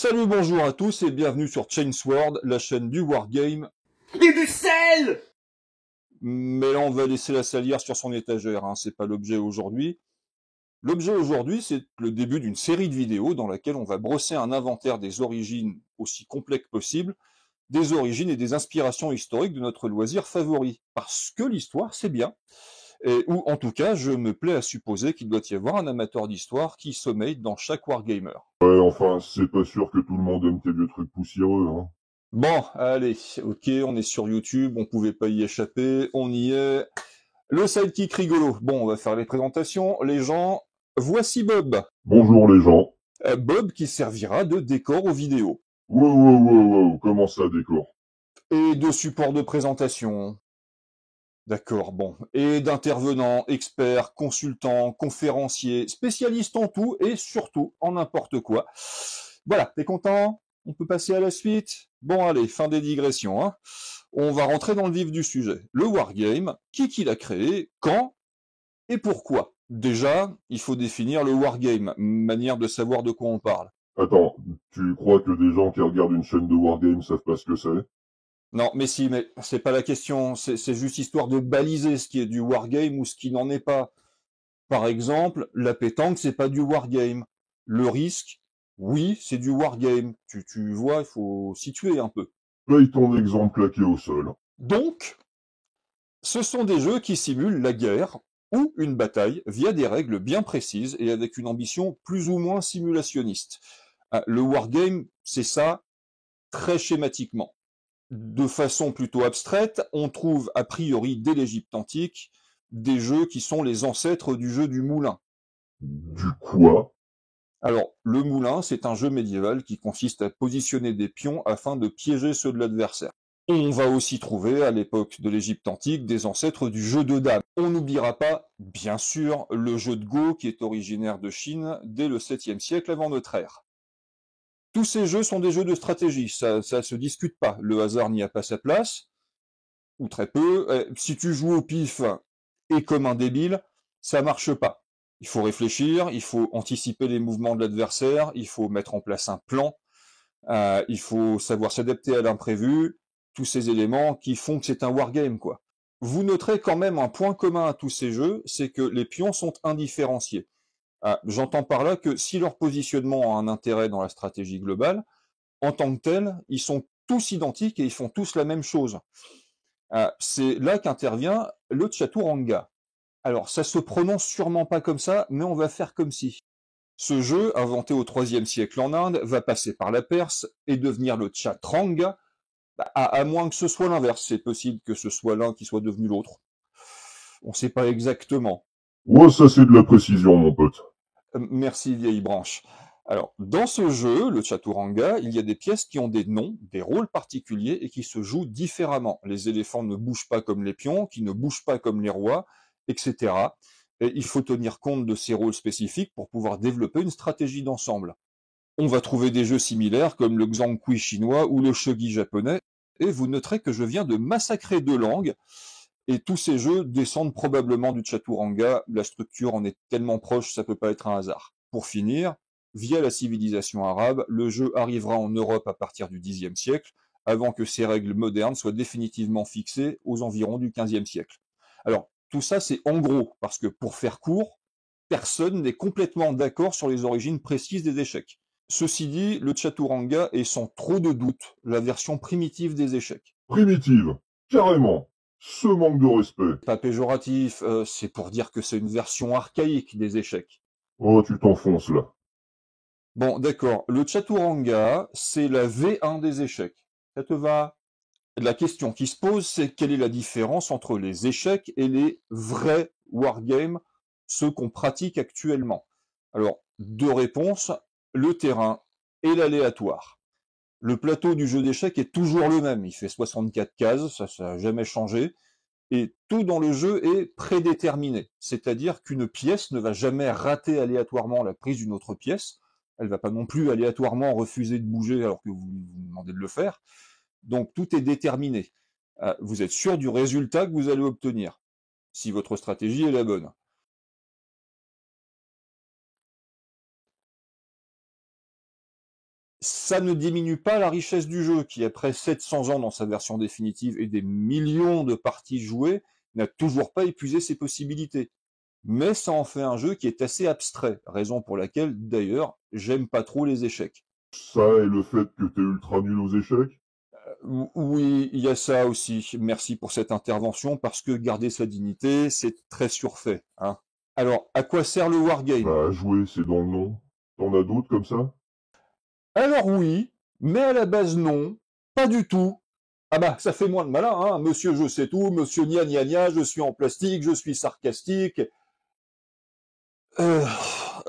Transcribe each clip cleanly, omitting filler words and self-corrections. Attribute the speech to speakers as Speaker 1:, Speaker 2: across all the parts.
Speaker 1: Salut, bonjour à tous et bienvenue sur Chainsword, la chaîne du Wargame.
Speaker 2: Et du sel!
Speaker 1: Mais là, on va laisser la salière sur son étagère, hein, c'est pas l'objet aujourd'hui. L'objet aujourd'hui, c'est le début d'une série de vidéos dans laquelle on va brosser un inventaire des origines aussi complet que possible, des origines et des inspirations historiques de notre loisir favori. Parce que l'histoire, c'est bien. Ou en tout cas, je me plais à supposer qu'il doit y avoir un amateur d'histoire qui sommeille dans chaque wargamer.
Speaker 3: Ouais, enfin, c'est pas sûr que tout le monde aime tes vieux trucs poussiéreux, hein.
Speaker 1: Bon, allez, ok, on est sur YouTube, on pouvait pas y échapper, on y est. Le sidekick rigolo. Bon, on va faire les présentations. Les gens, voici Bob.
Speaker 3: Bonjour les gens.
Speaker 1: Bob qui servira de décor aux vidéos.
Speaker 3: Wow, comment ça, décor?
Speaker 1: Et de support de présentation. D'accord, bon. Et d'intervenants, experts, consultants, conférenciers, spécialistes en tout et surtout en n'importe quoi. Voilà, t'es content? On peut passer à la suite? Bon, allez, fin des digressions, hein. On va rentrer dans le vif du sujet. Le wargame, qui l'a créé, quand et pourquoi? Déjà, il faut définir le wargame, manière de savoir de quoi on parle.
Speaker 3: Attends, tu crois que des gens qui regardent une chaîne de Wargame savent pas ce que c'est?
Speaker 1: Non, mais si, mais c'est pas la question, c'est juste histoire de baliser ce qui est du wargame ou ce qui n'en est pas. Par exemple, la pétanque, c'est pas du wargame. Le risque, oui, c'est du wargame. Tu vois, il faut situer un peu.
Speaker 3: Paye ton exemple claqué au sol.
Speaker 1: Donc, ce sont des jeux qui simulent la guerre ou une bataille via des règles bien précises et avec une ambition plus ou moins simulationniste. Le wargame, c'est ça très schématiquement. De façon plutôt abstraite, on trouve a priori dès l'Égypte antique des jeux qui sont les ancêtres du jeu du moulin.
Speaker 3: Du quoi?
Speaker 1: Alors, le moulin, c'est un jeu médiéval qui consiste à positionner des pions afin de piéger ceux de l'adversaire. On va aussi trouver, à l'époque de l'Égypte antique, des ancêtres du jeu de dames. On n'oubliera pas, bien sûr, le jeu de Go qui est originaire de Chine dès le 7e siècle avant notre ère. Tous ces jeux sont des jeux de stratégie, ça se discute pas, le hasard n'y a pas sa place, ou très peu. Si tu joues au pif et comme un débile, ça marche pas. Il faut réfléchir, il faut anticiper les mouvements de l'adversaire, il faut mettre en place un plan, il faut savoir s'adapter à l'imprévu, tous ces éléments qui font que c'est un wargame, quoi. Vous noterez quand même un point commun à tous ces jeux, c'est que les pions sont indifférenciés. J'entends par là que si leur positionnement a un intérêt dans la stratégie globale, en tant que tel, ils sont tous identiques et ils font tous la même chose. C'est là qu'intervient le chaturanga. Alors, ça se prononce sûrement pas comme ça, mais on va faire comme si. Ce jeu, inventé au IIIe siècle en Inde, va passer par la Perse et devenir le chaturanga, à moins que ce soit l'inverse. C'est possible que ce soit l'un qui soit devenu l'autre. On ne sait pas exactement.
Speaker 3: Ouais, ça c'est de la précision, mon pote.
Speaker 1: Merci, vieille branche. Alors, dans ce jeu, le chaturanga, il y a des pièces qui ont des noms, des rôles particuliers et qui se jouent différemment. Les éléphants ne bougent pas comme les pions, qui ne bougent pas comme les rois, etc. Et il faut tenir compte de ces rôles spécifiques pour pouvoir développer une stratégie d'ensemble. On va trouver des jeux similaires comme le Xiangqi chinois ou le shogi japonais, et vous noterez que je viens de massacrer deux langues, et tous ces jeux descendent probablement du chaturanga, la structure en est tellement proche, ça peut pas être un hasard. Pour finir, via la civilisation arabe, le jeu arrivera en Europe à partir du Xe siècle, avant que ces règles modernes soient définitivement fixées aux environs du XVe siècle. Alors, tout ça c'est en gros, parce que pour faire court, personne n'est complètement d'accord sur les origines précises des échecs. Ceci dit, le chaturanga est sans trop de doute la version primitive des échecs.
Speaker 3: Primitive. Carrément. Ce manque de respect.
Speaker 1: Pas péjoratif, c'est pour dire que c'est une version archaïque des échecs.
Speaker 3: Oh, tu t'enfonces là.
Speaker 1: Bon, d'accord, le chaturanga, c'est la V1 des échecs. Ça te va? La question qui se pose, c'est quelle est la différence entre les échecs et les vrais wargames, ceux qu'on pratique actuellement? Alors, deux réponses, le terrain et l'aléatoire. Le plateau du jeu d'échecs est toujours le même, il fait 64 cases, ça n'a jamais changé. Et tout dans le jeu est prédéterminé. C'est-à-dire qu'une pièce ne va jamais rater aléatoirement la prise d'une autre pièce. Elle va pas non plus aléatoirement refuser de bouger alors que vous demandez de le faire. Donc tout est déterminé. Vous êtes sûr du résultat que vous allez obtenir, si votre stratégie est la bonne. Ça ne diminue pas la richesse du jeu, qui après 700 ans dans sa version définitive et des millions de parties jouées, n'a toujours pas épuisé ses possibilités. Mais ça en fait un jeu qui est assez abstrait, raison pour laquelle, d'ailleurs, j'aime pas trop les échecs.
Speaker 3: Ça et le fait que t'es ultra nul aux échecs?
Speaker 1: Oui, il y a ça aussi. Merci pour cette intervention, parce que garder sa dignité, c'est très surfait, hein. Alors, à quoi sert le wargame?
Speaker 3: Bah, jouer, c'est dans le nom. T'en as d'autres comme ça?
Speaker 1: Alors oui, mais à la base non, pas du tout. Ah bah, ça fait moins de malin, hein. Monsieur je sais tout, monsieur gna gna gna, je suis en plastique, je suis sarcastique. Euh,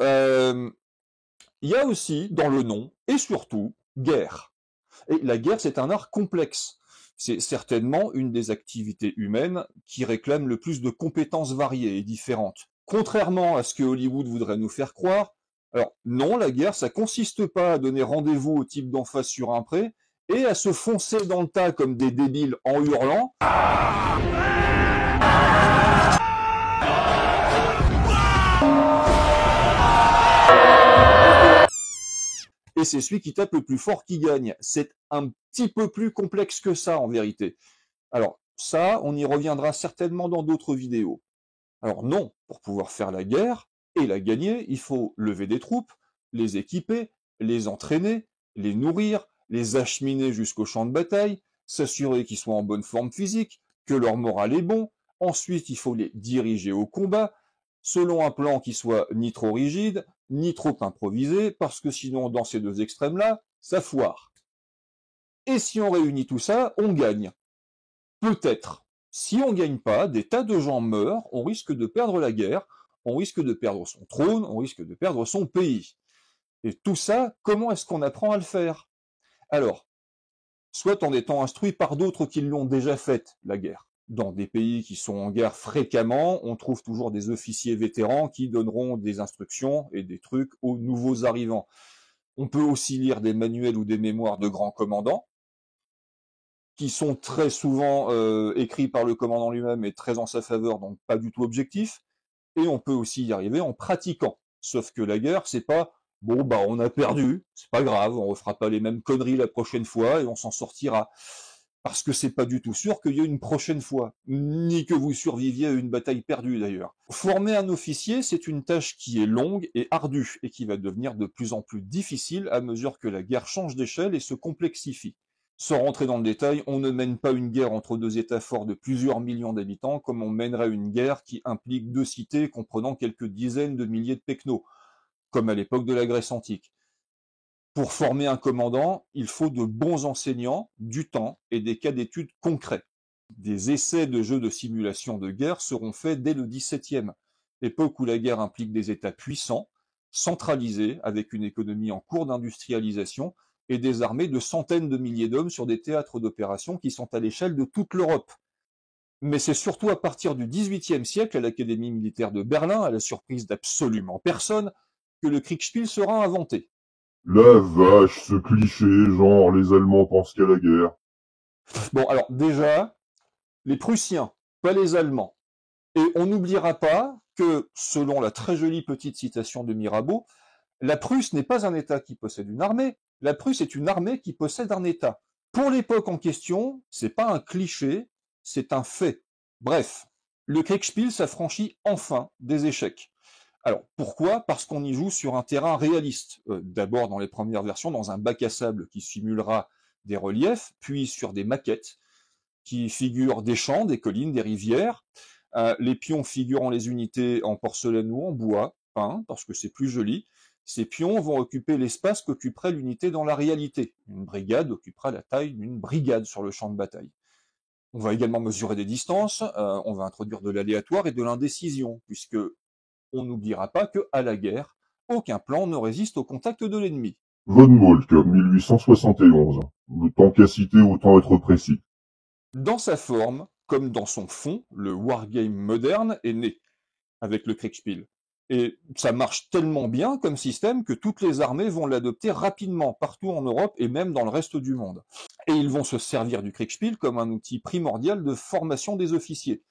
Speaker 1: euh, Il y a aussi, dans le nom, et surtout, guerre. Et la guerre, c'est un art complexe. C'est certainement une des activités humaines qui réclame le plus de compétences variées et différentes. Contrairement à ce que Hollywood voudrait nous faire croire, alors non, la guerre, ça consiste pas à donner rendez-vous au type d'en face sur un pré et à se foncer dans le tas comme des débiles en hurlant. Et c'est celui qui tape le plus fort qui gagne. C'est un petit peu plus complexe que ça en vérité. Alors ça, on y reviendra certainement dans d'autres vidéos. Alors non, pour pouvoir faire la guerre et la gagner, il faut lever des troupes, les équiper, les entraîner, les nourrir, les acheminer jusqu'au champ de bataille, s'assurer qu'ils soient en bonne forme physique, que leur moral est bon. Ensuite, il faut les diriger au combat, selon un plan qui soit ni trop rigide, ni trop improvisé, parce que sinon, dans ces deux extrêmes-là, ça foire. Et si on réunit tout ça, on gagne. Peut-être. Si on gagne pas, des tas de gens meurent, on risque de perdre la guerre, on risque de perdre son trône, on risque de perdre son pays. Et tout ça, comment est-ce qu'on apprend à le faire? Alors, soit en étant instruit par d'autres qui l'ont déjà faite, la guerre. Dans des pays qui sont en guerre fréquemment, on trouve toujours des officiers vétérans qui donneront des instructions et des trucs aux nouveaux arrivants. On peut aussi lire des manuels ou des mémoires de grands commandants, qui sont très souvent écrits par le commandant lui-même et très en sa faveur, donc pas du tout objectifs. Et on peut aussi y arriver en pratiquant. Sauf que la guerre, c'est pas bon, bah on a perdu, c'est pas grave, on refera pas les mêmes conneries la prochaine fois et on s'en sortira. Parce que c'est pas du tout sûr qu'il y ait une prochaine fois, ni que vous surviviez à une bataille perdue d'ailleurs. Former un officier, c'est une tâche qui est longue et ardue et qui va devenir de plus en plus difficile à mesure que la guerre change d'échelle et se complexifie. Sans rentrer dans le détail, on ne mène pas une guerre entre deux États forts de plusieurs millions d'habitants comme on mènerait une guerre qui implique deux cités comprenant quelques dizaines de milliers de pecnos, comme à l'époque de la Grèce antique. Pour former un commandant, il faut de bons enseignants, du temps et des cas d'études concrets. Des essais de jeux de simulation de guerre seront faits dès le XVIIe, époque où la guerre implique des États puissants, centralisés, avec une économie en cours d'industrialisation, et des armées de centaines de milliers d'hommes sur des théâtres d'opération qui sont à l'échelle de toute l'Europe. Mais c'est surtout à partir du XVIIIe siècle, à l'Académie militaire de Berlin, à la surprise d'absolument personne, que le Kriegspiel sera inventé.
Speaker 3: La vache, ce cliché, genre les Allemands pensent qu'à la guerre.
Speaker 1: Bon, alors déjà, les Prussiens, pas les Allemands. Et on n'oubliera pas que, selon la très jolie petite citation de Mirabeau, la Prusse n'est pas un État qui possède une armée, la Prusse est une armée qui possède un État. Pour l'époque en question, c'est pas un cliché, c'est un fait. Bref, le Kriegspiel s'affranchit enfin des échecs. Alors, pourquoi? Parce qu'on y joue sur un terrain réaliste. D'abord, dans les premières versions, dans un bac à sable qui simulera des reliefs, puis sur des maquettes qui figurent des champs, des collines, des rivières. Les pions figurant les unités en porcelaine ou en bois, peint, parce que c'est plus joli. Ces pions vont occuper l'espace qu'occuperait l'unité dans la réalité. Une brigade occupera la taille d'une brigade sur le champ de bataille. On va également mesurer des distances, on va introduire de l'aléatoire et de l'indécision, puisque on n'oubliera pas qu'à la guerre, aucun plan ne résiste au contact de l'ennemi.
Speaker 3: Von Moltke, 1871. Tant qu'à citer, autant être précis.
Speaker 1: Dans sa forme, comme dans son fond, le wargame moderne est né avec le Kriegspiel. Et ça marche tellement bien comme système que toutes les armées vont l'adopter rapidement partout en Europe et même dans le reste du monde. Et ils vont se servir du Kriegspiel comme un outil primordial de formation des officiers.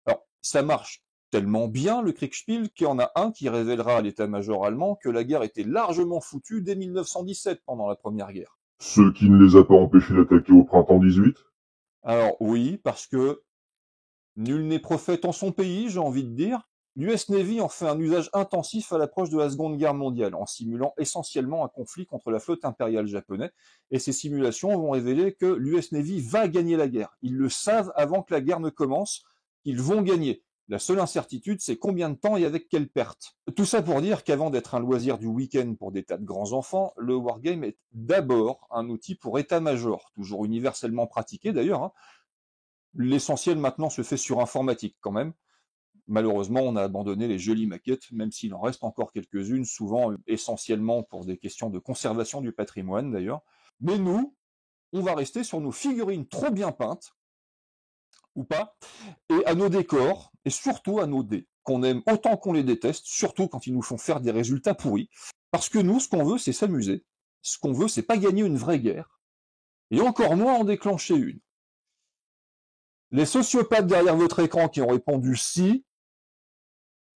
Speaker 1: Alors, ça marche tellement bien le Kriegspiel qu'il y en a un qui révélera à l'état-major allemand que la guerre était largement foutue dès 1917 pendant la Première Guerre.
Speaker 3: Ce qui ne les a pas empêchés d'attaquer au printemps 18?
Speaker 1: Alors oui, parce que nul n'est prophète en son pays, j'ai envie de dire. L'US Navy en fait un usage intensif à l'approche de la Seconde Guerre mondiale, en simulant essentiellement un conflit contre la flotte impériale japonaise, et ces simulations vont révéler que l'US Navy va gagner la guerre. Ils le savent avant que la guerre ne commence, ils vont gagner. La seule incertitude, c'est combien de temps et avec quelle perte. Tout ça pour dire qu'avant d'être un loisir du week-end pour des tas de grands enfants, le wargame est d'abord un outil pour état-major, toujours universellement pratiqué d'ailleurs, hein. L'essentiel maintenant se fait sur informatique quand même. Malheureusement, on a abandonné les jolies maquettes, même s'il en reste encore quelques-unes, souvent essentiellement pour des questions de conservation du patrimoine d'ailleurs. Mais nous, on va rester sur nos figurines trop bien peintes, ou pas, et à nos décors, et surtout à nos dés, qu'on aime autant qu'on les déteste, surtout quand ils nous font faire des résultats pourris. Parce que nous, ce qu'on veut, c'est s'amuser. Ce qu'on veut, c'est pas gagner une vraie guerre, et encore moins en déclencher une. Les sociopathes derrière votre écran qui ont répondu si,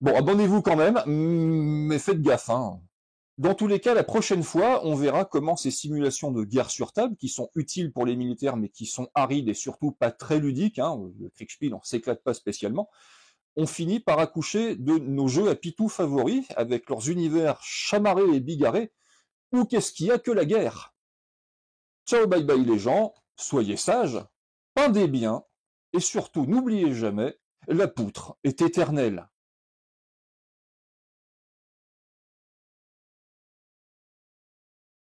Speaker 1: bon, abonnez-vous quand même, mais faites gaffe, hein. Dans tous les cas, la prochaine fois, on verra comment ces simulations de guerre sur table, qui sont utiles pour les militaires, mais qui sont arides et surtout pas très ludiques, hein, le Kriegspiel, on s'éclate pas spécialement, on finit par accoucher de nos jeux à pitou favoris, avec leurs univers chamarrés et bigarrés, ou qu'est-ce qu'il y a que la guerre? Ciao, bye bye les gens, soyez sages, peindez bien, et surtout n'oubliez jamais, la poutre est éternelle.